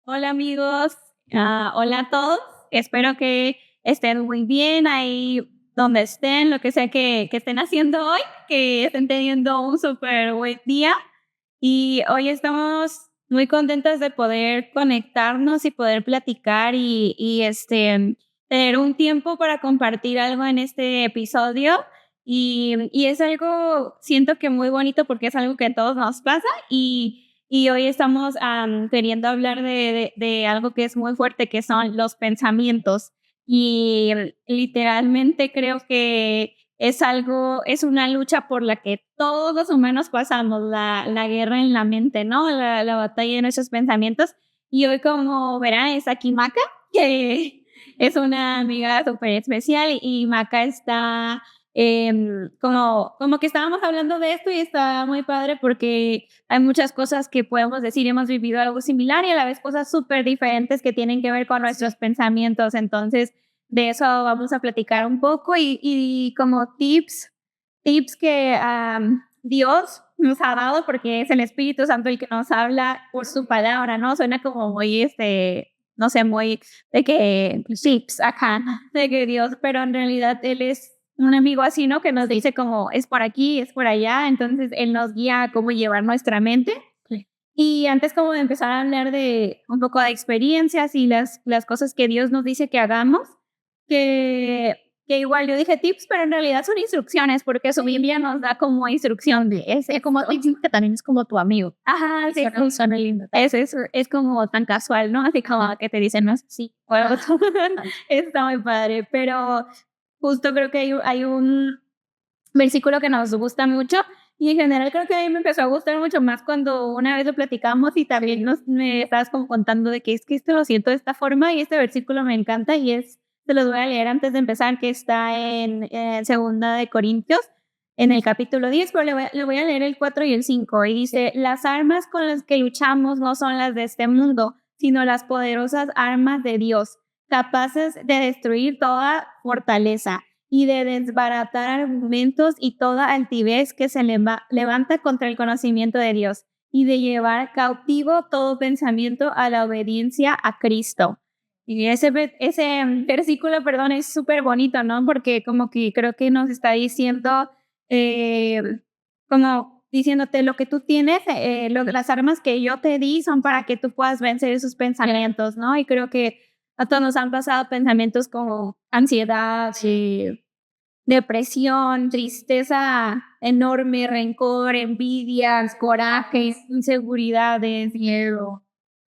Hola amigos, hola a todos. Espero que estén muy bien ahí donde estén, lo que sea que estén haciendo hoy, que estén teniendo un súper buen día. Y hoy estamos muy contentas de poder conectarnos y poder platicar y tener un tiempo para compartir algo en este episodio. Y es algo, siento que muy bonito porque es algo que a todos nos pasa y hoy estamos queriendo hablar de algo que es muy fuerte, que son los pensamientos. Y literalmente creo que es una lucha por la que todos los humanos pasamos, la guerra en la mente, ¿no? La batalla de nuestros pensamientos. Y hoy, como verán, es aquí Maca, que es una amiga súper especial y Maca está como que estábamos hablando de esto y está muy padre porque hay muchas cosas que podemos decir, hemos vivido algo similar y a la vez cosas súper diferentes que tienen que ver con nuestros pensamientos. Entonces, de eso vamos a platicar un poco y como tips que Dios nos ha dado porque es el Espíritu Santo el que nos habla por su palabra, ¿no? Suena como muy, no sé, muy de que tips acá, de que Dios, pero en realidad Él es un amigo así, ¿no? Que nos dice como es por aquí, es por allá, entonces Él nos guía a cómo llevar nuestra mente. Sí. Y antes como de empezar a hablar de un poco de experiencias y las cosas que Dios nos dice que hagamos, que igual yo dije tips, pero en realidad son instrucciones, porque su Biblia nos da como instrucción de es como tips que también es como tu amigo. Ajá, sí. Suena lindo. Es como tan casual, ¿no? Así como que te dicen, no, sí, bueno, está muy padre, pero justo creo que hay un versículo que nos gusta mucho y en general creo que a mí me empezó a gustar mucho más cuando una vez lo platicamos y también me estabas como contando de que es que esto lo siento de esta forma y este versículo me encanta y se los voy a leer antes de empezar, que está en Segunda de Corintios, en el capítulo 10, pero le voy a leer el 4 y el 5 y dice, las armas con las que luchamos no son las de este mundo, sino las poderosas armas de Dios, capaces de destruir toda fortaleza y de desbaratar argumentos y toda altivez que se levanta contra el conocimiento de Dios y de llevar cautivo todo pensamiento a la obediencia a Cristo. Y ese versículo, perdón, es súper bonito, ¿no? Porque como que creo que nos está diciendo, eh, como diciéndote lo que tú tienes, las armas que yo te di son para que tú puedas vencer esos pensamientos, ¿no? Y creo que a todos nos han pasado pensamientos como ansiedad, sí, depresión, tristeza enorme, rencor, envidias, corajes, inseguridades, miedo.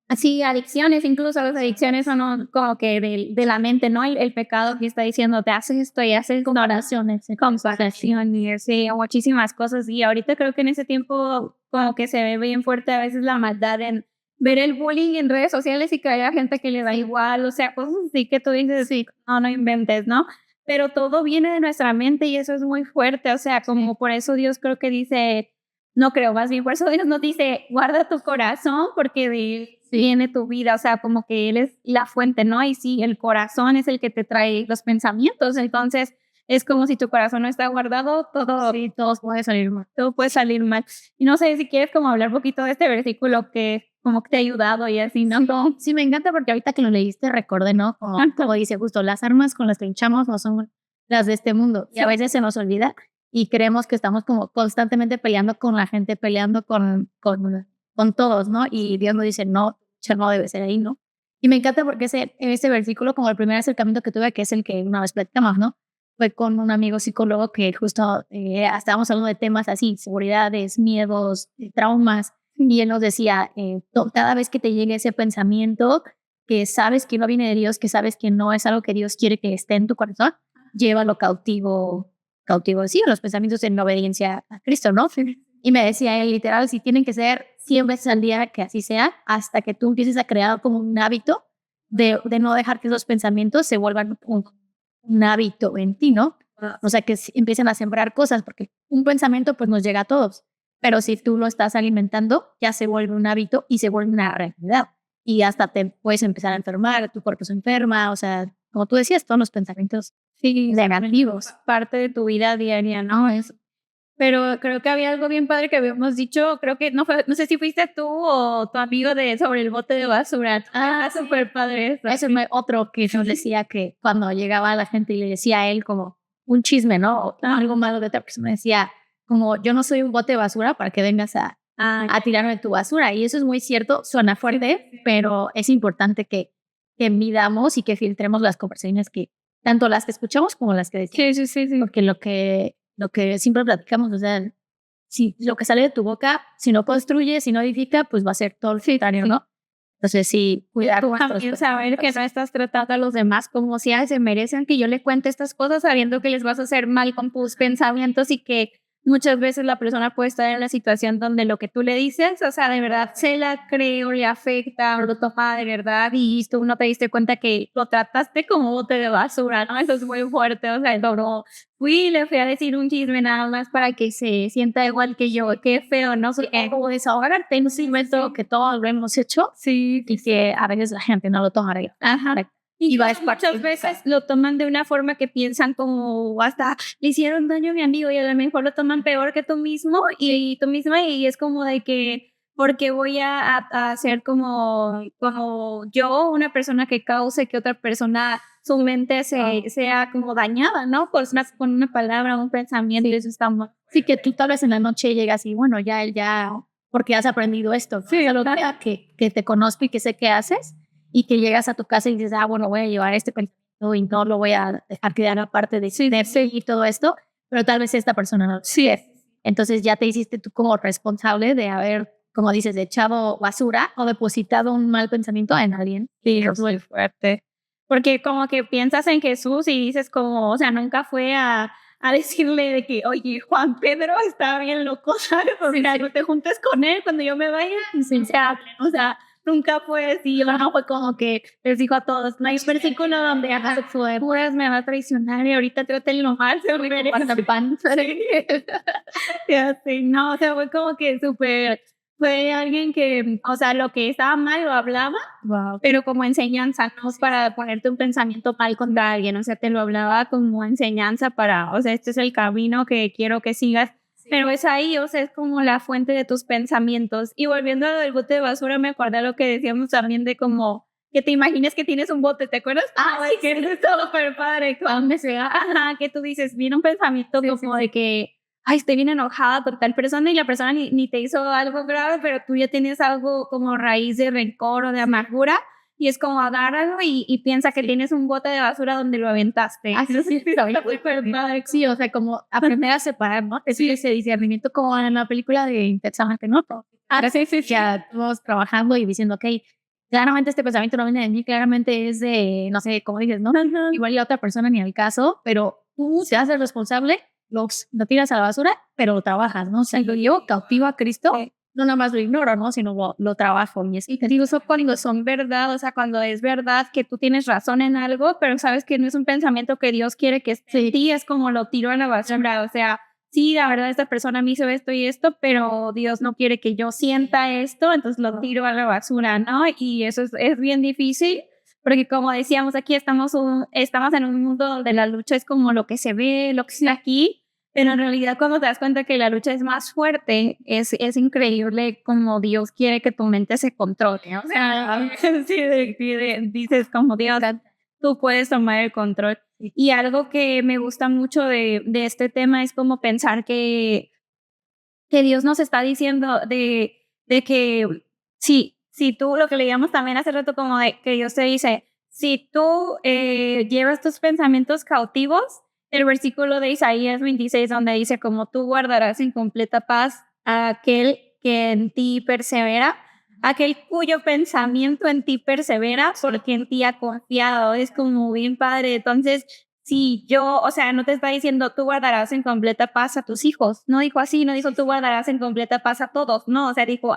Así, adicciones, incluso las adicciones son como que de la mente, ¿no? El pecado que está diciendo, te haces esto y haces oraciones, comparación y sí, muchísimas cosas. Y ahorita creo que en ese tiempo como que se ve bien fuerte a veces la maldad en ver el bullying en redes sociales y que haya gente que le da igual, o sea, cosas así que tú dices, sí, no inventes, ¿no? Pero todo viene de nuestra mente y eso es muy fuerte, o sea, como por eso Dios creo que dice, no creo, más bien por eso Dios nos dice, guarda tu corazón porque de él viene tu vida, o sea, como que Él es la fuente, ¿no? Y sí, el corazón es el que te trae los pensamientos, entonces es como si tu corazón no está guardado, todo puede salir mal, todo puede salir mal. Y no sé si quieres como hablar un poquito de este versículo que como que te ha ayudado y así, ¿no? Sí, me encanta porque ahorita que lo leíste recordé, ¿no? Como dice justo, las armas con las que luchamos no son las de este mundo. Y a veces se nos olvida y creemos que estamos como constantemente peleando con la gente, peleando con todos, ¿no? Y Dios nos dice, no, ya no debe ser ahí, ¿no? Y me encanta porque ese versículo, como el primer acercamiento que tuve, que es el que una vez platicamos, ¿no? Fue con un amigo psicólogo que justo estábamos hablando de temas así, seguridades, miedos, traumas. Y él nos decía, cada vez que te llegue ese pensamiento que sabes que no viene de Dios, que sabes que no es algo que Dios quiere que esté en tu corazón, llévalo cautivo, sí, los pensamientos en obediencia a Cristo, ¿no? Sí. Y me decía él, literal, si tienen que ser 100 veces al día, que así sea, hasta que tú empieces a crear como un hábito de no dejar que esos pensamientos se vuelvan un hábito en ti, ¿no? O sea, que empiecen a sembrar cosas, porque un pensamiento pues nos llega a todos. Pero si tú lo estás alimentando, ya se vuelve un hábito y se vuelve una realidad. Y hasta te puedes empezar a enfermar, tu cuerpo se enferma, o sea, como tú decías, todos los pensamientos Sí, negativos. parte de tu vida diaria, ¿no? pero creo que había algo bien padre que habíamos dicho, creo que no sé si fuiste tú o tu amigo sobre el bote de basura. Sí. Súper padre eso. Eso es otro que nos decía que cuando llegaba la gente y le decía a él como un chisme, ¿no? O algo malo de otra persona, decía como yo no soy un bote de basura para que vengas a tirarme tu basura. Y eso es muy cierto, suena fuerte, pero es importante que midamos y que filtremos las conversaciones que, tanto las que escuchamos como las que decimos. Sí. Porque lo que siempre platicamos, o sea, si lo que sale de tu boca, si no construye, si no edifica, pues va a ser todo el contrario, ¿no? Entonces, sí, cuidar también saber que no estás tratando a los demás como si se merecen que yo le cuente estas cosas sabiendo que les vas a hacer mal con tus pensamientos y que muchas veces la persona puede estar en una situación donde lo que tú le dices, o sea, de verdad se la cree o le afecta o lo toma de verdad y tú no te diste cuenta que lo trataste como bote de basura, ¿no? Eso es muy fuerte, o sea, no le fui a decir un chisme nada más para que se sienta igual que yo, qué feo, ¿no? Como desahogarte en un momento que todos lo hemos hecho, sí, y que a veces la gente no lo toma. Ajá. Y muchas veces lo toman de una forma que piensan como hasta le hicieron daño a mi amigo y a lo mejor lo toman peor que tú mismo y tú misma y es como de que porque voy a ser como yo, una persona que cause que otra persona su mente sea como dañada, ¿no? Con una palabra, un pensamiento y eso está mal. Sí, que tú tal vez en la noche llegas y bueno, porque has aprendido esto. Sí, que te conozco y que sé qué haces y que llegas a tu casa y dices, bueno, voy a llevar este pensamiento y no lo voy a dejar quedar aparte de seguir todo esto, pero tal vez esta persona no. Sí. Entonces ya te hiciste tú como responsable de haber, como dices, echado basura o depositado un mal pensamiento en alguien. Sí, es muy fuerte. Porque como que piensas en Jesús y dices como, o sea, nunca fue a decirle de que, oye, Juan Pedro está bien loco, ¿sabes? O sea, no te juntes con él cuando yo me vaya y se hablen. O sea, nunca fue así, no fue como que les dijo a todos, no hay versículo donde puras me va a traicionar y ahorita trátenlo mal, se merece pan. Sí, no, o sea, fue como que fue alguien que, o sea, lo que estaba mal lo hablaba, pero como enseñanza, no para ponerte un pensamiento mal contra alguien, o sea, te lo hablaba como enseñanza o sea, este es el camino que quiero que sigas, pero es ahí, o sea, es como la fuente de tus pensamientos. Y volviendo a lo del bote de basura, me acordé de lo que decíamos también de como que te imagines que tienes un bote, ¿te acuerdas? Que es todo súper padre, cuando que tú dices, viene un pensamiento como de que estoy bien enojada con tal persona y la persona ni te hizo algo grave, pero tú ya tienes algo como raíz de rencor o de amargura y es como agárralo y piensa que tienes un bote de basura donde lo aventaste. Sí, o sea, como aprender a separar, ¿no? Ese discernimiento como en la película de Intensamente, ¿no? Ya estamos trabajando y diciendo, ok, claramente este pensamiento no viene de mí, claramente es de, no sé, como dices, ¿no? Igual y a otra persona ni al caso, pero tú te haces responsable, lo tiras a la basura, pero lo trabajas, ¿no? O sea, lo llevo cautivo a Cristo, no nada más lo ignoro, ¿no? Sino lo trabajo. Y te digo, eso cuando son verdad, o sea, cuando es verdad que tú tienes razón en algo, pero sabes que no es un pensamiento que Dios quiere que esté en ti, es como lo tiro a la basura, o sea, sí, la verdad, esta persona me hizo esto y esto, pero Dios no quiere que yo sienta esto, entonces lo tiro a la basura, ¿no? Y eso es bien difícil, porque como decíamos aquí, estamos en un mundo donde la lucha es como lo que se ve, lo que está aquí, pero en realidad cuando te das cuenta que la lucha es más fuerte, es increíble como Dios quiere que tu mente se controle, o sea, dices como Dios, tú puedes tomar el control. Y algo que me gusta mucho de este tema es como pensar que Dios nos está diciendo de que si tú, lo que leíamos también hace rato como de que Dios te dice, si tú llevas tus pensamientos cautivos, el versículo de Isaías 26 donde dice como tú guardarás en completa paz a aquel que en ti persevera, aquel cuyo pensamiento en ti persevera porque en ti ha confiado, es como bien padre. Entonces, si o sea, no te está diciendo tú guardarás en completa paz a tus hijos, no dijo así, no dijo tú guardarás en completa paz a todos, no, o sea, dijo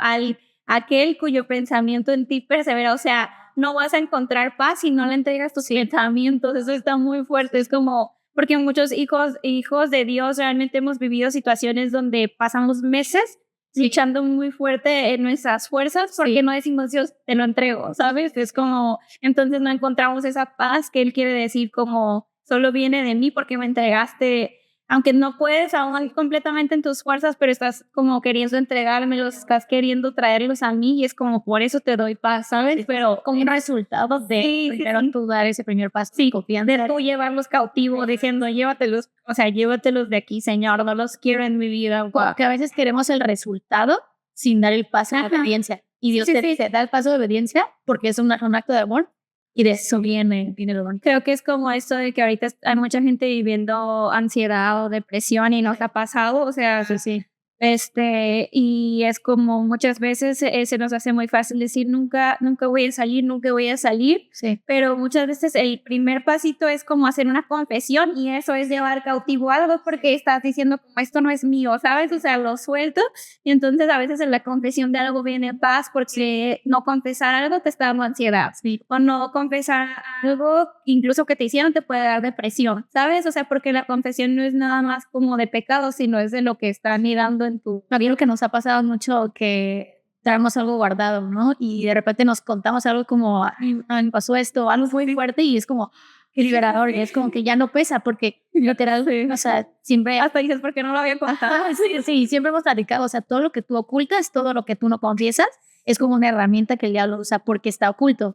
aquel cuyo pensamiento en ti persevera, o sea, no vas a encontrar paz si no le entregas tus pensamientos, eso está muy fuerte, es como, porque muchos hijos de Dios realmente hemos vivido situaciones donde pasamos meses luchando muy fuerte en nuestras fuerzas porque no decimos Dios, te lo entrego, ¿sabes? Es como, entonces no encontramos esa paz que Él quiere decir como solo viene de mí porque me entregaste aunque no puedes aún completamente en tus fuerzas, pero estás como queriendo entregármelos, estás queriendo traerlos a mí y es como por eso te doy paz, ¿sabes? Pero como un resultado de primero tú dar ese primer paso. Sí, de tú llevarlos cautivos diciendo, llévatelos, o sea, llévatelos de aquí, Señor, no los quiero en mi vida. Como que a veces queremos el resultado sin dar el paso de obediencia. Y Dios te dice, da el paso de obediencia porque es un acto de amor y de eso viene el amor. Creo que es como esto de que ahorita hay mucha gente viviendo ansiedad o depresión y nos ha pasado, o sea, Sí. y es como muchas veces se nos hace muy fácil decir nunca voy a salir, Sí. pero muchas veces el primer pasito es como hacer una confesión y eso es llevar cautivo algo porque estás diciendo como esto no es mío, ¿sabes? O sea, lo suelto y entonces a veces en la confesión de algo viene paz porque no confesar algo te está dando ansiedad, Sí. o no confesar algo incluso que te hicieron te puede dar depresión, ¿sabes? O sea, porque la confesión no es nada más como de pecado, sino es de lo que está mirando en tu... Lo que nos ha pasado mucho que traemos algo guardado, ¿no? Y de repente nos contamos algo como, ay, me pasó esto, algo muy fuerte y es como qué liberador y es como que ya no pesa porque literal, o sea, siempre... Hasta dices, ¿por qué no lo había contado? Sí, siempre hemos platicado, o sea, todo lo que tú ocultas, todo lo que tú no confiesas, es como una herramienta que el diablo usa porque está oculto.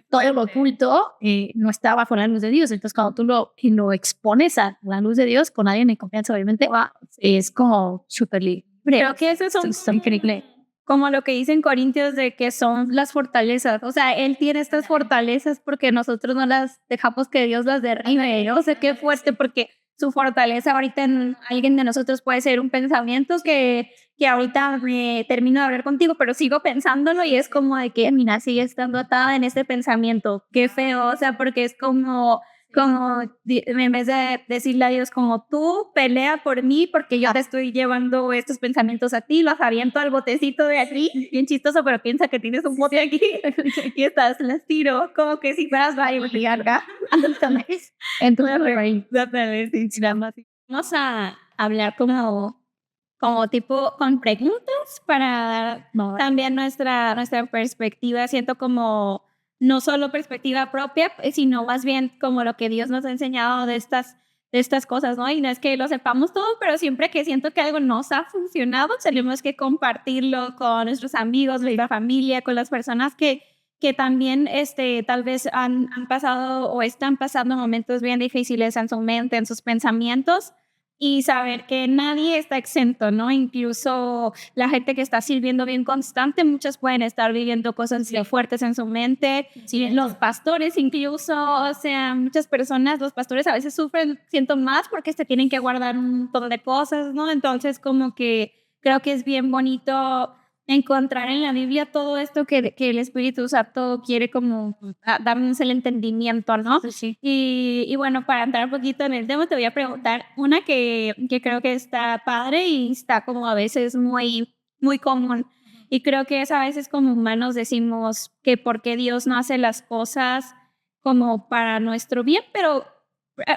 Todo lo oculto no está bajo la luz de Dios. Entonces, cuando tú lo expones a la luz de Dios con alguien en confianza, obviamente, es como súper libre. Creo que eso es increíble. Como lo que dicen Corintios de que son las fortalezas. O sea, Él tiene estas fortalezas porque nosotros no las dejamos que Dios las derribe. ¿No? O sea, qué fuerte porque su fortaleza ahorita en alguien de nosotros puede ser un pensamiento que ahorita termino de hablar contigo, pero sigo pensándolo y es como de que, mira, sigue estando atada en este pensamiento. Qué feo, o sea, porque es como en vez de decirle a Dios como tú pelea por mí porque yo te estoy llevando estos pensamientos a ti, los aviento al botecito de aquí, bien chistoso, pero piensa que tienes un bote aquí y las tiro como que si fueras larga. Entonces, vamos a hablar como tipo con preguntas para dar también nuestra perspectiva, siento como no solo perspectiva propia, sino más bien como lo que Dios nos ha enseñado de estas cosas, ¿no? Y no es que lo sepamos todo, pero siempre que siento que algo nos ha funcionado, tenemos que compartirlo con nuestros amigos, la familia, con las personas que también tal vez han pasado o están pasando momentos bien difíciles en su mente, en sus pensamientos, y saber que nadie está exento, ¿no? Incluso la gente que está sirviendo bien constante, muchos pueden estar viviendo cosas fuertes en su mente. Sí, los pastores incluso, o sea, muchas personas, los pastores a veces sufren, siento más porque se tienen que guardar un montón de cosas, ¿no? Entonces como que creo que es bien bonito encontrar en la Biblia todo esto que el Espíritu Santo quiere como darnos el entendimiento, ¿no? Sí. Y bueno, para entrar un poquito en el tema, te voy a preguntar una que creo que está padre y está como a veces muy, muy común. Y creo que es a veces como humanos decimos que por qué Dios no hace las cosas como para nuestro bien, pero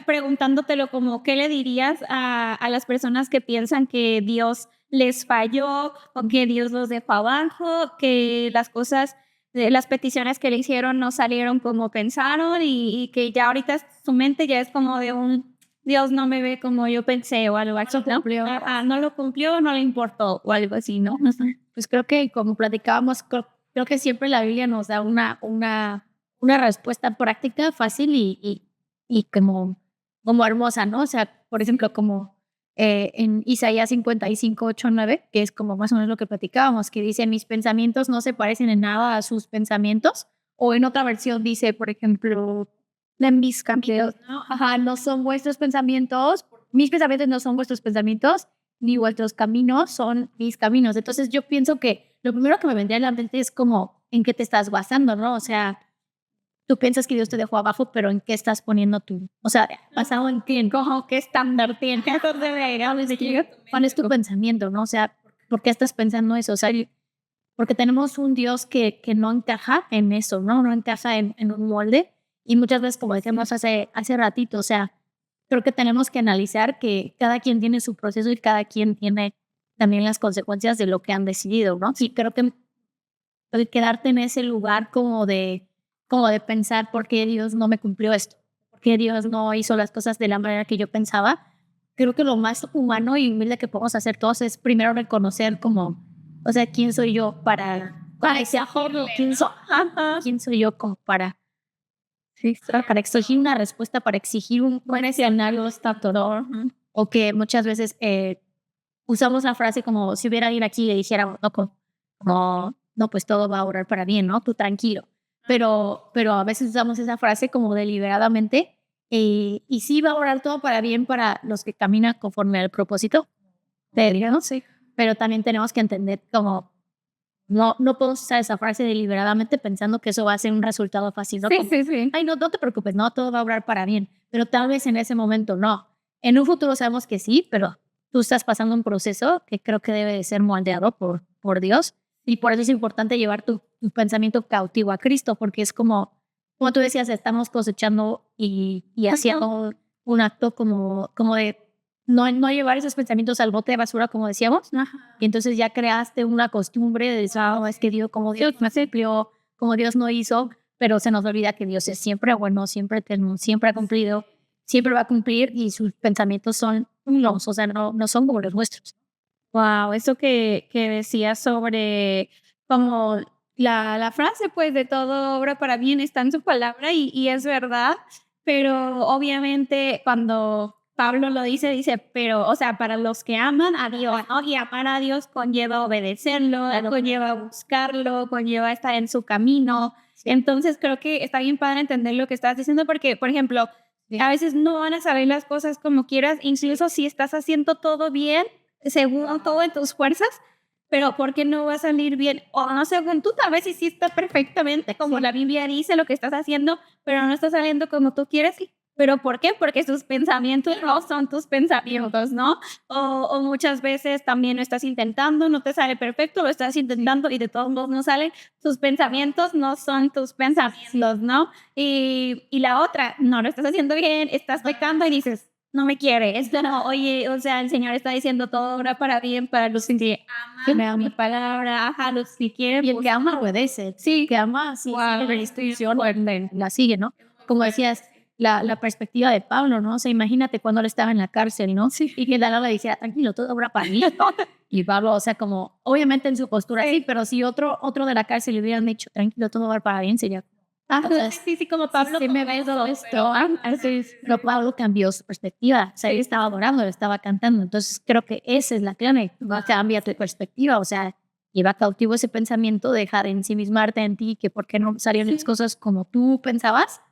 preguntándotelo como, ¿qué le dirías a las personas que piensan que Dios les falló o que Dios los dejó abajo, que las cosas, las peticiones que le hicieron no salieron como pensaron y que ya ahorita su mente ya es como de un Dios no me ve como yo pensé o algo así, ¿no? No lo cumplió, no le importó o algo así, ¿no? Pues creo que como platicábamos, creo que siempre la Biblia nos da una respuesta práctica, fácil y como hermosa, ¿no? O sea, por ejemplo, como en Isaías 55, 8, 9, que es como más o menos lo que platicábamos, que dice, mis pensamientos no se parecen en nada a sus pensamientos, o en otra versión dice, por ejemplo, de mis caminos, ¿no? Ajá, no son vuestros pensamientos, mis pensamientos no son vuestros pensamientos, ni vuestros caminos son mis caminos. Entonces yo pienso que lo primero que me vendría a la mente es como, ¿en qué te estás basando, no? O sea, tú piensas que Dios te dejó abajo, pero ¿en qué estás poniendo tú? O sea, basado en qué, ¿Cómo qué estándar tiene? ¿cuál es tu pensamiento, no? O sea, ¿por qué estás pensando eso? O sea, porque tenemos un Dios que no encaja en eso, ¿no? No encaja en un molde. Y muchas veces, como decíamos hace ratito, o sea, creo que tenemos que analizar que cada quien tiene su proceso y cada quien tiene también las consecuencias de lo que han decidido, ¿no? Sí, creo que el quedarte en ese lugar como de pensar por qué Dios no me cumplió esto, por qué Dios no hizo las cosas de la manera que yo pensaba, creo que lo más humano y humilde que podemos hacer todos es primero reconocer como, o sea, quién soy yo para ese ajono, quién soy yo como para exigir una respuesta, para exigir un buen escenario estatuador, o que muchas veces usamos la frase como si hubiera alguien aquí y le dijéramos, no, no, pues todo va a orar para bien, ¿no? Tú tranquilo. Pero a veces usamos esa frase como deliberadamente y sí va a orar todo para bien para los que caminan conforme al propósito de Dios, ¿no? Sí. Pero también tenemos que entender como no podemos usar esa frase deliberadamente pensando que eso va a ser un resultado fácil, ¿no? Sí, Como, sí. ay, no te preocupes, no, todo va a obrar para bien. Pero tal vez en ese momento no. En un futuro sabemos que sí, pero tú estás pasando un proceso que creo que debe de ser moldeado por Dios. Y por eso es importante llevar tu pensamiento cautivo a Cristo, porque es como tú decías, estamos cosechando y haciendo un acto como de no llevar esos pensamientos al bote de basura, como decíamos. Y entonces ya creaste una costumbre de decir, es que Dios, como Dios no cumplió, como Dios no hizo, pero se nos olvida que Dios es siempre bueno, siempre eterno, siempre ha cumplido, siempre va a cumplir y sus pensamientos son unos, o sea, no son como los nuestros. Wow, eso que decías sobre como la frase, pues, de todo obra para bien está en su palabra y es verdad, pero obviamente cuando Pablo lo dice, pero, o sea, para los que aman a Dios, ¿no? Y amar a Dios conlleva obedecerlo, conlleva buscarlo, conlleva estar en su camino. Entonces creo que está bien padre entender lo que estás diciendo porque, por ejemplo, a veces no van a salir las cosas como quieras, incluso si estás haciendo todo bien, según todo en tus fuerzas, pero ¿por qué no va a salir bien? O no según tú, tal vez hiciste perfectamente como la Biblia dice lo que estás haciendo, pero no está saliendo como tú quieres. ¿Pero por qué? Porque tus pensamientos no son tus pensamientos, ¿no? O muchas veces también lo estás intentando, no te sale perfecto, lo estás intentando y de todos modos no salen. Tus pensamientos no son tus pensamientos, ¿no? Y la otra, no lo estás haciendo bien, estás pecando y dices, no me quiere. Es claro, oye, o sea, el Señor está diciendo todo obra para bien para los que aman mi palabra, ajá, los que quieren. Y el que ama obedece, Sí, que ama, sí, wow, la instrucción la sigue, ¿no? Como decías, la perspectiva de Pablo, ¿no? O sea, imagínate cuando él estaba en la cárcel, ¿no? Sí. Y que Dalila le decía, tranquilo, todo obra para mí. Y Pablo, o sea, como, obviamente en su postura, sí, pero si otro de la cárcel le hubieran dicho, tranquilo, todo va para bien, sería... sí, como Pablo. Sí, me ves todo esto. Pero Pablo cambió su perspectiva. O sea, él estaba adorando, él estaba cantando. Entonces, creo que esa es la clave. Cambia tu perspectiva. O sea, lleva cautivo ese pensamiento, deja de ensimismarte en ti, que por qué no salieron las cosas como tú pensabas.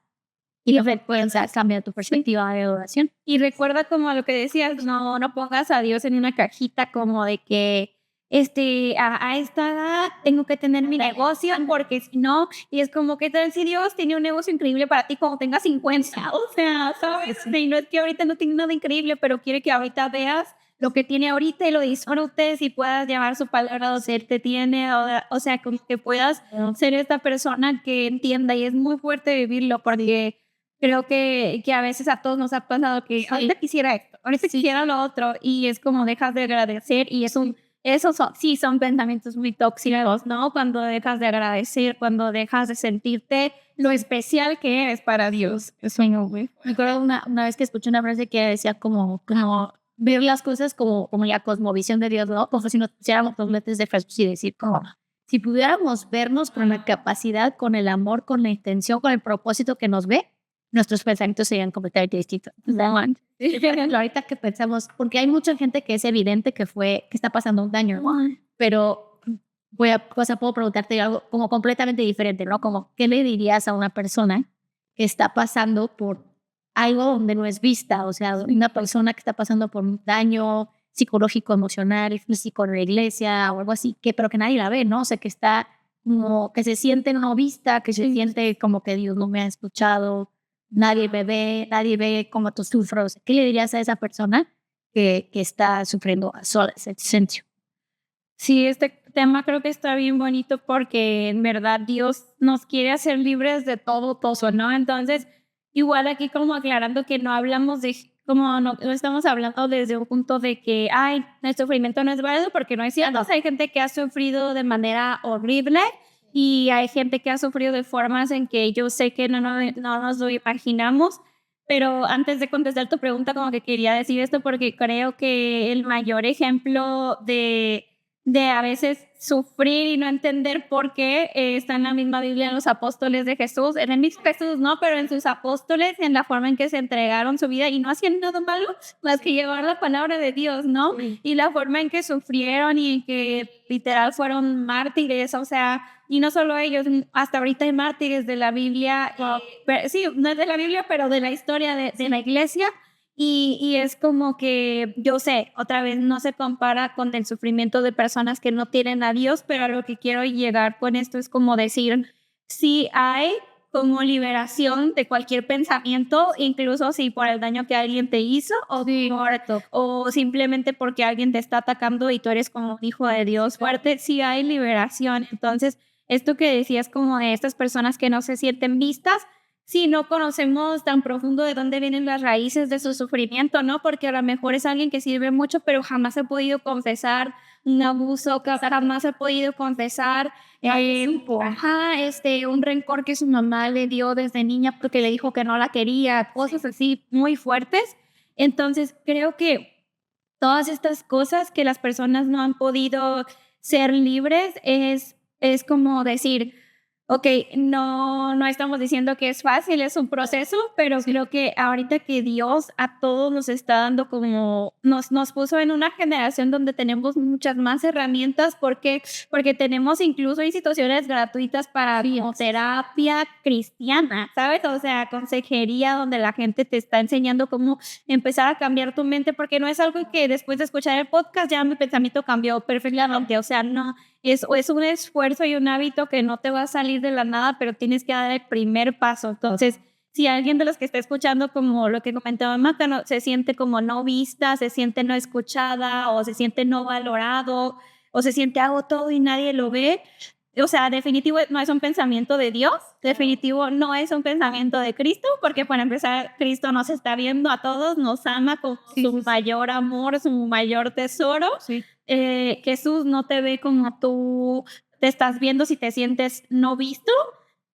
Y después cambia tu perspectiva de adoración. Y recuerda como lo que decías, no pongas a Dios en una cajita como de que a esta edad tengo que tener mi negocio porque si no, y es como que tal si Dios tiene un negocio increíble para ti cuando tengas 50, o sea, ¿sabes? Y no es que ahorita no tiene nada increíble, pero quiere que ahorita veas lo que tiene ahorita y lo disfrutes y puedas llevar su palabra donde Él te tiene, o sea, como que puedas ser esta persona que entienda y es muy fuerte vivirlo porque creo que a veces a todos nos ha pasado que ahorita quisiera esto, ahorita quisiera lo otro y es como dejas de agradecer y esos son pensamientos muy tóxicos, ¿no? Cuando dejas de agradecer, cuando dejas de sentirte lo especial que eres para Dios. Me acuerdo una vez que escuché una frase que decía como ver las cosas como la cosmovisión de Dios, ¿no? Como si nos pusiéramos los lentes de Jesús y decir como si pudiéramos vernos con la capacidad, con el amor, con la intención, con el propósito que nos ve, nuestros pensamientos serían completamente distintos. Ahorita que pensamos, porque hay mucha gente que es evidente que está pasando un daño, ¿no? Pero puedo preguntarte algo como completamente diferente, ¿no? Como, ¿qué le dirías a una persona que está pasando por algo donde no es vista? O sea, una persona que está pasando por un daño psicológico, emocional, físico en la iglesia o algo así, pero que nadie la ve, ¿no? O sea, que está como que se siente no vista, que se siente como que Dios no me ha escuchado, nadie me ve, nadie ve cómo tú sufres. ¿Qué le dirías a esa persona que está sufriendo sola ese sentido? Sí, este tema creo que está bien bonito porque en verdad Dios nos quiere hacer libres de todo, ¿no? Entonces, igual aquí como aclarando que no hablamos de, como no estamos hablando desde un punto de que, ay, el sufrimiento no es válido porque no es cierto. Hay gente que ha sufrido de manera horrible y hay gente que ha sufrido de formas en que yo sé que no nos lo imaginamos, Pero antes de contestar tu pregunta, como que quería decir esto porque creo que el mayor ejemplo de a veces sufrir y no entender por qué está en la misma Biblia en los apóstoles de Jesús, en el mismo Jesús, ¿no? Pero en sus apóstoles, en la forma en que se entregaron su vida y no hacían nada malo más que llevar la palabra de Dios, ¿no? Sí. Y la forma en que sufrieron y en que literal fueron mártires, o sea, y no solo ellos, hasta ahorita hay mártires de la Biblia, sí, no es de la Biblia, pero de la historia de la iglesia. Y es como que, yo sé, otra vez no se compara con el sufrimiento de personas que no tienen a Dios, pero a lo que quiero llegar con esto es como decir, sí hay como liberación de cualquier pensamiento, incluso si por el daño que alguien te hizo o simplemente porque alguien te está atacando y tú eres como un hijo de Dios fuerte, sí hay liberación. Entonces, esto que decías como de estas personas que no se sienten vistas, sí, no conocemos tan profundo de dónde vienen las raíces de su sufrimiento, ¿no? Porque a lo mejor es alguien que sirve mucho, pero jamás ha podido confesar un abuso, que jamás ha podido confesar un rencor que su mamá le dio desde niña porque le dijo que no la quería, cosas así muy fuertes. Entonces, creo que todas estas cosas que las personas no han podido ser libres es como decir, ok, no estamos diciendo que es fácil, es un proceso, pero creo que ahorita que Dios a todos nos está dando como, nos puso en una generación donde tenemos muchas más herramientas, porque tenemos incluso hay situaciones gratuitas para terapia cristiana, ¿sabes? O sea, consejería donde la gente te está enseñando cómo empezar a cambiar tu mente, porque no es algo que después de escuchar el podcast ya mi pensamiento cambió perfectamente, o sea, no. Es un esfuerzo y un hábito que no te va a salir de la nada, pero tienes que dar el primer paso. Entonces, si alguien de los que está escuchando, como lo que comentaba Maca, se siente como no vista, se siente no escuchada, o se siente no valorado, o se siente hago todo y nadie lo ve, o sea, definitivo no es un pensamiento de Dios, definitivo no es un pensamiento de Cristo, porque para empezar, Cristo nos está viendo a todos, nos ama con su mayor amor, su mayor tesoro. Sí. Jesús no te ve como tú te estás viendo si te sientes no visto,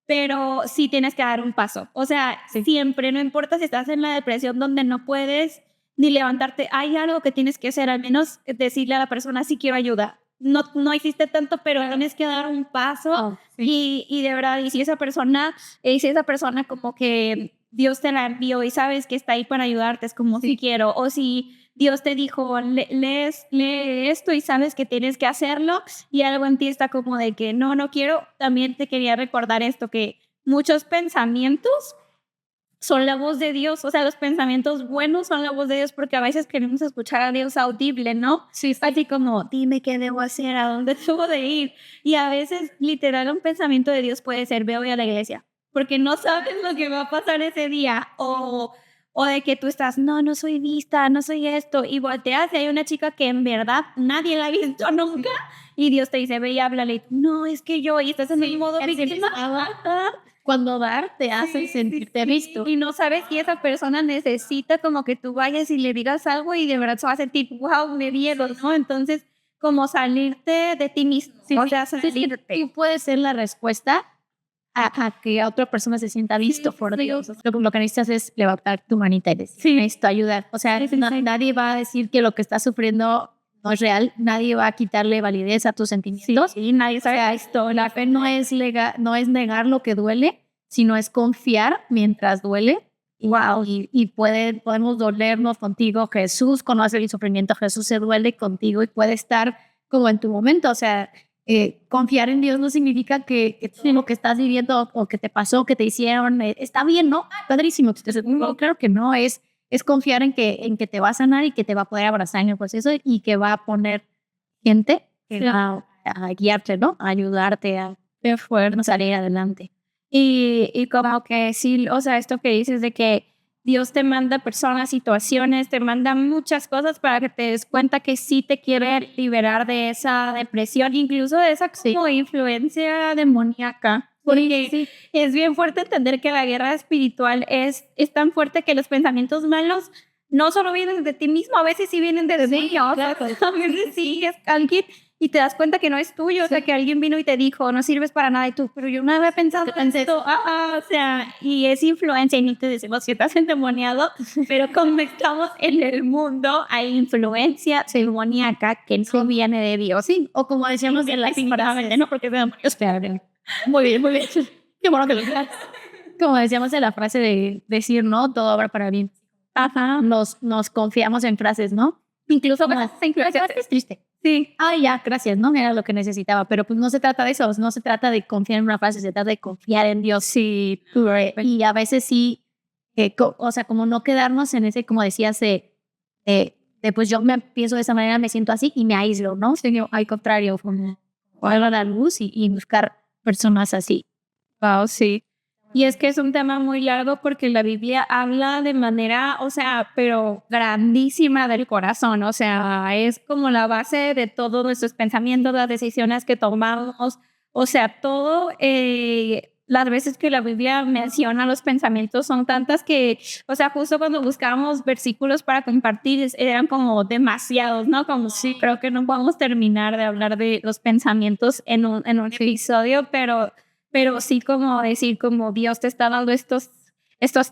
pero sí tienes que dar un paso. O sea, siempre, no importa si estás en la depresión donde no puedes ni levantarte, hay algo que tienes que hacer, al menos decirle a la persona si quiero ayuda. No hiciste tanto, pero tienes que dar un paso y de verdad, y si esa persona como que Dios te la envió y sabes que está ahí para ayudarte, es como si quiero, o si Dios te dijo, lee esto y sabes que tienes que hacerlo y algo en ti está como de que no quiero. También te quería recordar esto, que muchos pensamientos son la voz de Dios, o sea, los pensamientos buenos son la voz de Dios porque a veces queremos escuchar a Dios audible, ¿no? Sí. Así como, dime qué debo hacer, a dónde debo de ir. Y a veces, literal, un pensamiento de Dios puede ser, ve hoy a la iglesia, porque no sabes lo que va a pasar ese día, o de que tú estás, no soy vista, no soy esto, y volteas y hay una chica que en verdad nadie la ha visto nunca, y Dios te dice, ve y háblale, no, es que yo, y estás en el modo víctima. Cuando dar te hace sentirte visto. Y no sabes si esa persona necesita como que tú vayas y le digas algo y de verdad se va a sentir, wow, me dieron, ¿no? Entonces, como salirte de ti mismo. O sea, salirte. Tú puedes ser la respuesta a que a otra persona se sienta visto por Dios. Lo que necesitas es levantar tu manita y decir, necesito ayudar. O sea, nadie va a decir que lo que estás sufriendo no es real, nadie va a quitarle validez a tus sentimientos. Sí, nadie sabe esto. La fe no es negar lo que duele, sino es confiar mientras duele. Wow. Y podemos dolernos contigo. Jesús conoce el sufrimiento, Jesús se duele contigo y puede estar como en tu momento. O sea, confiar en Dios no significa que lo que estás viviendo o que te pasó, que te hicieron, está bien, ¿no? Padrísimo. No, claro que no, es confiar en que te va a sanar y que te va a poder abrazar en el proceso y que va a poner gente que va a guiarte, ¿no? A ayudarte a salir adelante. Y como que sí, o sea, esto que dices de que Dios te manda personas, situaciones, te manda muchas cosas para que te des cuenta que sí te quiere liberar de esa depresión, incluso de esa como influencia demoníaca. Porque es bien fuerte entender que la guerra espiritual es tan fuerte que los pensamientos malos no solo vienen de ti mismo, a veces sí vienen de Dios, a veces sí es alguien. y te das cuenta que no es tuyo, o sea, que alguien vino y te dijo, no sirves para nada, y tú, pero yo no había pensado en esto, o sea, y es influencia, y ni te decimos que estás endemoniado, pero como estamos en el mundo, hay influencia demoníaca que no viene de Dios. Sí, o como decíamos en las frases, no porque vean demonios te hablen. Muy bien, muy bien. Qué bueno que lo digas. Como decíamos en la frase de decir, ¿no? Todo obra para bien. Ajá. Nos confiamos en frases, ¿no? Incluso Como, es triste. sí. Ay, ya, gracias, ¿no? Era lo que necesitaba. Pero pues no se trata de eso, no se trata de confiar en una frase, se trata de confiar en Dios. Sí. Y a veces sí, o sea, como no quedarnos en ese, como decías, de pues yo me pienso de esa manera, me siento así y me aíslo, ¿no? Sino al contrario, como ir a la luz y buscar personas así. Wow, sí. Y es que es un tema muy largo porque la Biblia habla de manera, o sea, pero grandísima del corazón, o sea, es como la base de todos nuestros pensamientos, las decisiones que tomamos, o sea, todo, las veces que la Biblia menciona los pensamientos son tantas que, o sea, justo cuando buscábamos versículos para compartir, eran como demasiados, ¿no? Como sí, creo que no podemos terminar de hablar de los pensamientos en un episodio, pero sí como decir, como Dios te está dando estos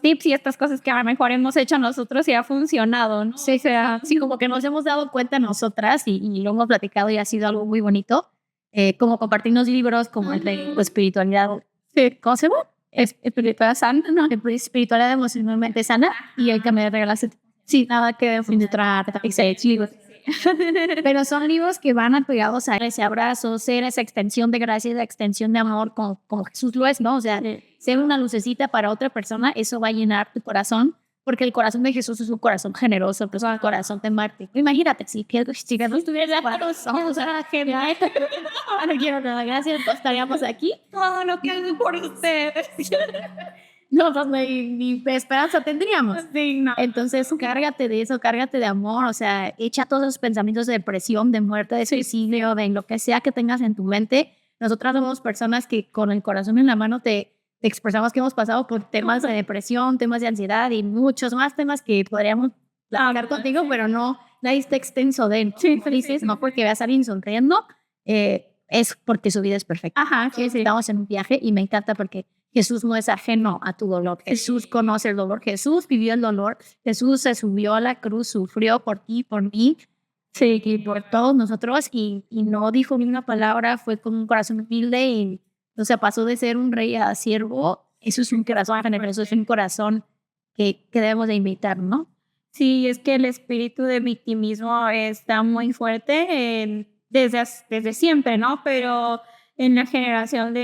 tips y estas cosas que a lo mejor hemos hecho nosotros y ha funcionado, ¿no? Sí, sí, como que nos hemos dado cuenta nosotras y lo hemos platicado y ha sido algo muy bonito, como compartirnos libros como el de espiritualidad, ¿cómo se llama? Espiritualidad sana, ¿no? Espiritualidad emocionalmente sana y el que me regalaste. Sí, nada que filtrar, libros. Pero son libros que van apegados a ese abrazo, ser esa extensión de gracia, esa extensión de amor como Jesús lo es, ¿no? O sea, ser una lucecita para otra persona, eso va a llenar tu corazón, porque el corazón de Jesús es un corazón generoso, pues un corazón de Marte. Imagínate, si Jesús tuviera corazón, o sea, genial. No quiero nada, gracias, estaríamos aquí. No, no quiero por ustedes. No, pues ni esperanza tendríamos. Sí, no. Entonces, cárgate de eso, cárgate de amor, o sea, echa todos esos pensamientos de depresión, de muerte, de suicidio, de lo que sea que tengas en tu mente. Nosotras somos personas que con el corazón en la mano te expresamos que hemos pasado por temas de depresión, temas de ansiedad y muchos más temas que podríamos hablar contigo, pero no, nadie está extenso de felices, no porque veas a alguien sonriendo, es porque su vida es perfecta. Ajá, sí. Estamos en un viaje y me encanta porque Jesús no es ajeno a tu dolor. Jesús conoce el dolor. Jesús vivió el dolor. Jesús se subió a la cruz, sufrió por ti, por mí, sí, y por todos nosotros y no dijo ni una palabra. Fue con un corazón humilde y, o sea, pasó de ser un rey a siervo. Eso es un corazón generoso, es un corazón que debemos de imitar, ¿no? Sí, es que el espíritu de victimismo está muy fuerte desde siempre, ¿no? Pero en la generación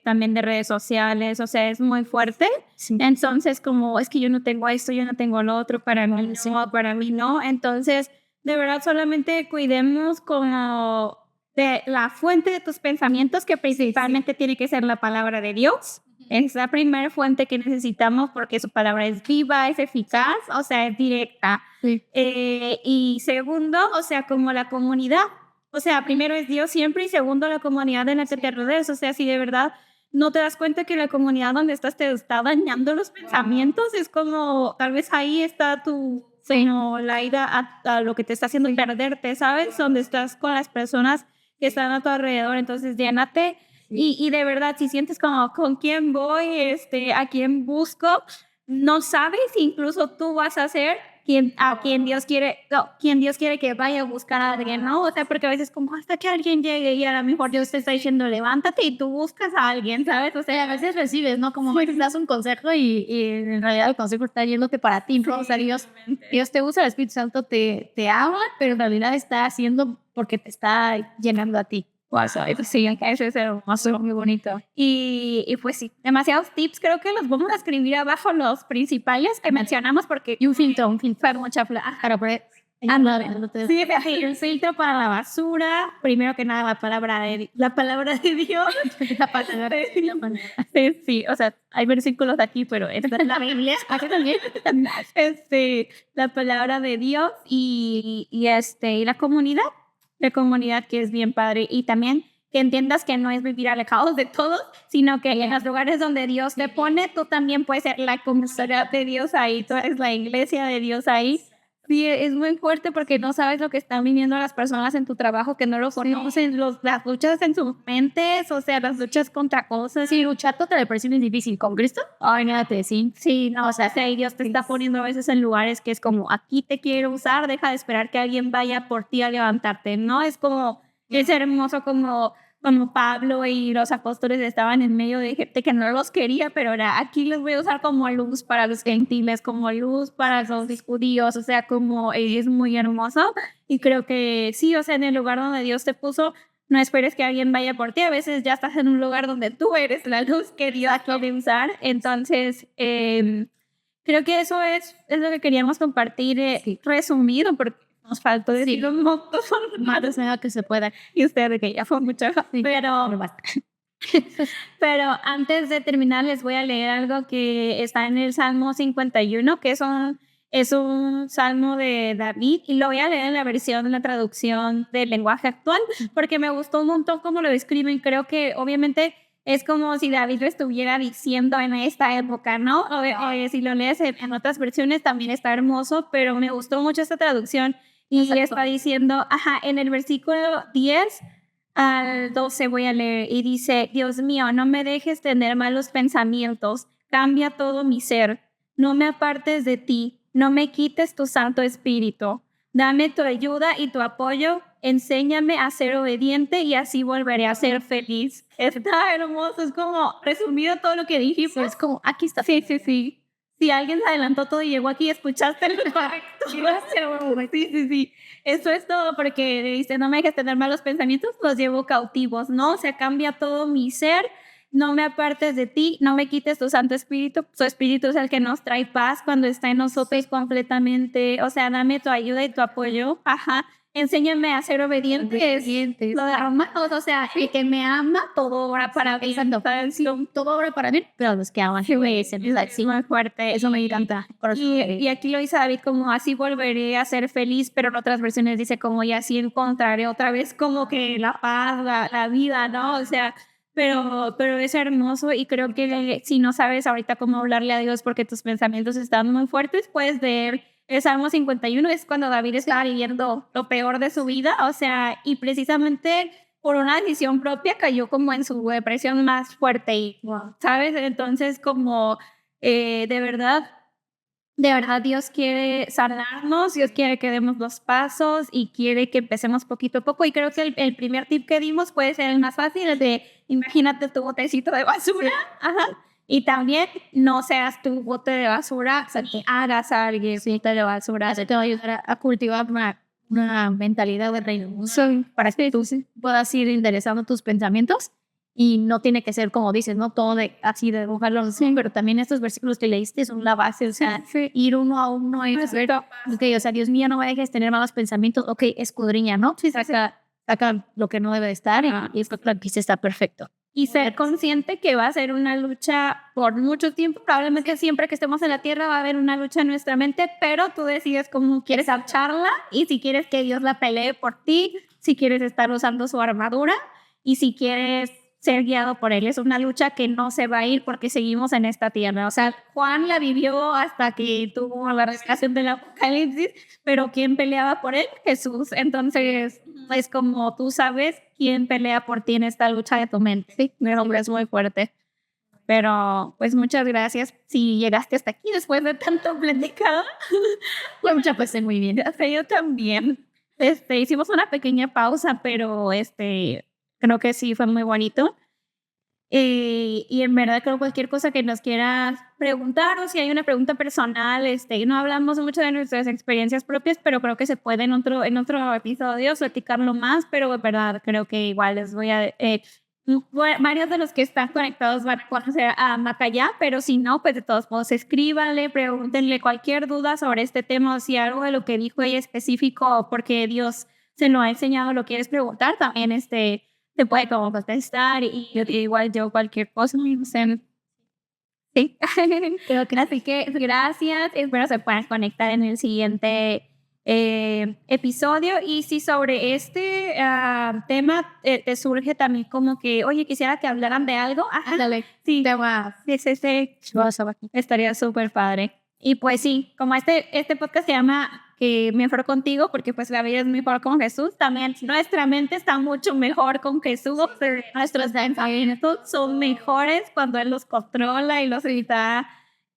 también de redes sociales, o sea, es muy fuerte. Sí. Entonces, como es que yo no tengo esto, yo no tengo lo otro, para mí no, para mí no. Entonces, de verdad, solamente cuidemos como de la fuente de tus pensamientos, que principalmente tiene que ser la palabra de Dios. Es la primera fuente que necesitamos porque su palabra es viva, es eficaz, o sea, es directa. Sí. Y segundo, o sea, como la comunidad. O sea, primero es Dios siempre y segundo la comunidad en la que te rodeas. O sea, si de verdad no te das cuenta que la comunidad donde estás te está dañando los pensamientos, es como tal vez ahí está la ida a lo que te está haciendo perderte, ¿sabes? Donde estás con las personas que están a tu alrededor. Entonces, llénate. Y de verdad, si sientes como con quién voy, a quién busco, no sabes, incluso tú vas a ser quien Dios quiere que vaya a buscar a alguien, ¿no? O sea, porque a veces como hasta que alguien llegue y a lo mejor Dios te está diciendo levántate y tú buscas a alguien, ¿sabes? O sea, a veces recibes, ¿no? Como que das un consejo y en realidad el consejo está yéndote para ti, ¿no? O sea, Dios te usa, el Espíritu Santo te ama, pero en realidad está haciendo porque te está llenando a ti. Wow, sí, eso es hermoso, muy bonito. Y pues sí, demasiados tips. Creo que los vamos a escribir abajo, los principales que mencionamos, porque Y un filtro para mucha plata. Sí, un filtro para la basura. Primero que nada, la palabra de Dios. La palabra de Dios. Sí, o sea, hay versículos aquí, pero esta es la Biblia. Aquí también. La palabra de Dios y la comunidad. De comunidad, que es bien padre, y también que entiendas que no es vivir alejados de todos, sino que en los lugares donde Dios te pone, tú también puedes ser la comunidad de Dios ahí, tú eres la iglesia de Dios ahí. Sí, es muy fuerte porque no sabes lo que están viviendo las personas en tu trabajo que no lo conocen, las luchas en sus mentes, o sea, las luchas contra cosas. Sí, luchar contra la depresión es difícil. ¿Con Cristo? Ay, nada te sí. Sí, no, o sea, sí, Dios te está poniendo a veces en lugares que es como, aquí te quiero usar, deja de esperar que alguien vaya por ti a levantarte, ¿no? Es como, es hermoso como Pablo y los apóstoles estaban en medio de gente que no los quería, pero ahora aquí los voy a usar como luz para los gentiles, como luz para los judíos, o sea, como es muy hermoso. Y creo que sí, o sea, en el lugar donde Dios te puso, no esperes que alguien vaya por ti. A veces ya estás en un lugar donde tú eres la luz que Dios quiere usar. Entonces, creo que eso es lo que queríamos compartir resumido, porque nos faltó decir un montón Más nada que se pueda. y usted que ya fue mucho, pero antes de terminar les voy a leer algo que está en el Salmo 51, que es un salmo de David, y lo voy a leer en la versión, en la traducción del lenguaje actual, porque me gustó un montón cómo lo describen. Creo que obviamente es como si David lo estuviera diciendo en esta época, ¿no? O si lo lees en otras versiones también está hermoso, pero me gustó mucho esta traducción. Y está diciendo, en el versículo 10 al 12 voy a leer, y dice: Dios mío, no me dejes tener malos pensamientos, cambia todo mi ser, no me apartes de ti, no me quites tu Santo Espíritu, dame tu ayuda y tu apoyo, enséñame a ser obediente y así volveré a ser feliz. Está hermoso, es como resumido todo lo que dijimos. Es como, aquí está. Sí. Si alguien se adelantó todo y llegó aquí, escuchaste el correcto. Sí. Eso es todo, porque dice, no me dejes tener malos pensamientos, los llevo cautivos, ¿no? O sea, cambia todo mi ser, no me apartes de ti, no me quites tu Santo Espíritu. Su Espíritu es el que nos trae paz cuando está en nosotros completamente. O sea, dame tu ayuda y tu apoyo. Enséñame a ser obedientes. Lo de amados, o sea, el que me ama, todo obra para mí. Todo obra para mí, pero los que aman. Sí, muy fuerte. Eso me encanta. Y aquí lo dice David como, así volveré a ser feliz, pero en otras versiones dice como, y así encontraré otra vez como que la paz, la vida, ¿no? O sea, pero es hermoso, y creo que si no sabes ahorita cómo hablarle a Dios porque tus pensamientos están muy fuertes, puedes leer el Salmo 51, es cuando David estaba viviendo lo peor de su vida, o sea, y precisamente por una decisión propia cayó como en su depresión más fuerte, y, ¿sabes? Entonces como de verdad Dios quiere sanarnos, Dios quiere que demos los pasos y quiere que empecemos poquito a poco. Y creo que el primer tip que dimos puede ser el más fácil, el de imagínate tu botecito de basura. Y también no seas tu bote de basura, o sea, que hagas a alguien bote de basura. Eso te va a ayudar a cultivar una mentalidad de reino para que tú puedas ir enderezando tus pensamientos. Y no tiene que ser, como dices, no todo así de dibujarlo, pero también estos versículos que leíste son la base, o sea, ir uno a uno y ver, o sea, Dios mío, no me dejes tener malos pensamientos, escudriña, ¿no? Saca lo que no debe de estar y esto que aquí está perfecto. Y ser consciente que va a ser una lucha por mucho tiempo. Probablemente siempre que estemos en la tierra va a haber una lucha en nuestra mente, pero tú decides cómo quieres lucharla, y si quieres que Dios la pelee por ti, si quieres estar usando su armadura, y si quieres ser guiado por él. Es una lucha que no se va a ir porque seguimos en esta tierra. O sea, Juan la vivió hasta que tuvo la revelación del Apocalipsis, pero ¿quién peleaba por él? Jesús. Entonces, es como tú sabes quién pelea por ti en esta lucha de tu mente. Sí, mi nombre es muy fuerte. Pero, pues, muchas gracias si llegaste hasta aquí después de tanto platicado. Mucha pues muy bien. Yo también. Hicimos una pequeña pausa, pero creo que sí fue muy bonito. Y en verdad creo cualquier cosa que nos quieras preguntar, o si hay una pregunta personal, no hablamos mucho de nuestras experiencias propias, pero creo que se puede en otro episodio platicarlo más, pero en verdad creo que igual les voy a... varios de los que están conectados van a conocer a Macaya, pero si no, pues de todos modos escríbanle, pregúntenle cualquier duda sobre este tema, o si algo de lo que dijo ella específico, porque Dios se lo ha enseñado, lo quieres preguntar, también te puede como contestar, y igual yo cualquier cosa, sí. Así que gracias, espero se puedan conectar en el siguiente episodio. Y si sobre este tema te surge también como que, oye, quisiera que hablaran de algo, Dale, sí, tema. estaría súper padre. Y pues sí, como este podcast se llama mejor contigo, porque pues la vida es mejor con Jesús. También nuestra mente está mucho mejor con Jesús. Nuestros pensamientos son mejores cuando Él los controla y los evita.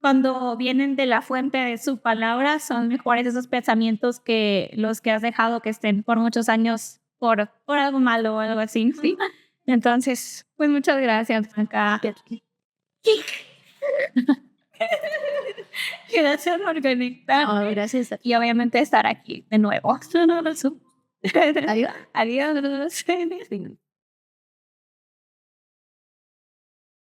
Cuando vienen de la fuente de su palabra, son mejores esos pensamientos que los que has dejado que estén por muchos años por algo malo o algo así. ¿Sí? Entonces, pues muchas gracias, Blanca. Gracias por conectar. Gracias. Y obviamente estar aquí de nuevo. Adiós. Adiós.